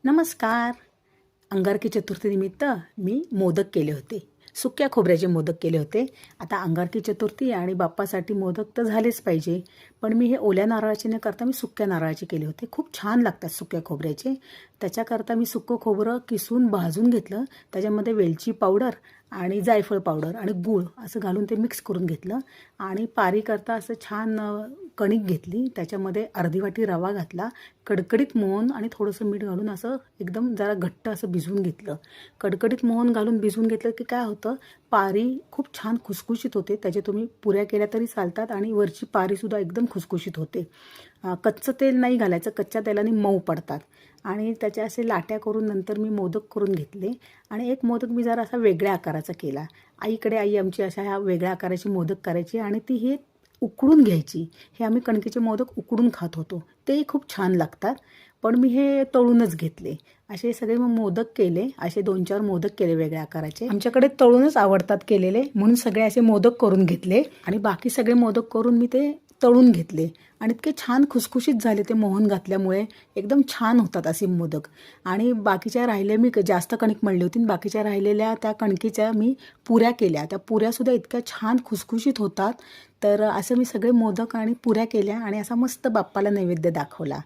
नमस्कार. अंगारकी चतुर्थीनिमित्त मी मोदक केले होते. सुक्या खोबऱ्याचे मोदक केले होते. आता अंगारकी चतुर्थी आणि बाप्पासाठी मोदक तर झालेच पाहिजे. पण मी हे ओल्या नारळाचे न करता मी सुक्या नारळाचे केले होते. खूप छान लागतात सुक्या खोबऱ्याचे. त्याच्याकरता मी सुकं खोबरं किसून भाजून घेतलं. त्याच्यामध्ये वेलची पावडर आणि जायफळ पावडर आणि गूळ असं घालून ते मिक्स करून घेतलं आणि पारी करता असं छान कणिक घेतली. त्याच्यामध्ये अर्धी वाटी रवा घातला, कडकडीत मोहन आणि थोडंसं मीठ घालून असं एकदम जरा घट्ट असं भिजवून घेतलं. कडकडीत मोहन घालून भिजवून घेतलं की काय होतं, पारी खूप छान खुसखुशीत होते. त्याचे तुम्ही पुऱ्या केल्या तरी चालतात आणि वरची पारीसुद्धा एकदम खुसखुशीत होते. कच्चं तेल नाही घालायचं, कच्च्या तेलाने मऊ पडतात. आणि त्याच्या असे लाट्या करून नंतर मी मोदक करून घेतले आणि एक मोदक मी जरा असा वेगळ्या आकाराचा केला. आई आमची अशा ह्या वेगळ्या आकाराची मोदक करायची आणि ती हे उकडून घ्यायची. हे आम्ही कणकेचे मोदक उकडून खात होतो, तेही खूप छान लागतात. पण मी हे तळूनच घेतले. असे सगळे मग मोदक केले. असे 2-4 मोदक केले वेगळ्या आकाराचे. आमच्याकडे तळूनच आवडतात केलेले, म्हणून सगळे असे मोदक करून घेतले आणि बाकी सगळे मोदक करून मी ते तळून घेतले आणि इतके छान खुसखुशीत झाले ते मोहन घातल्यामुळे. एकदम छान होतात असे मोदक. आणि बाकीच्या राहिल्या मी जास्त कणिक मळली होती. बाकीच्या राहिलेल्या त्या कणकीच्या मी पुऱ्या केल्या. त्या पुऱ्यासुद्धा इतक्या छान खुसखुशीत होतात. तर असं मी सगळे मोदक आणि पुऱ्या केल्या आणि असा मस्त बाप्पाला नैवेद्य दाखवला.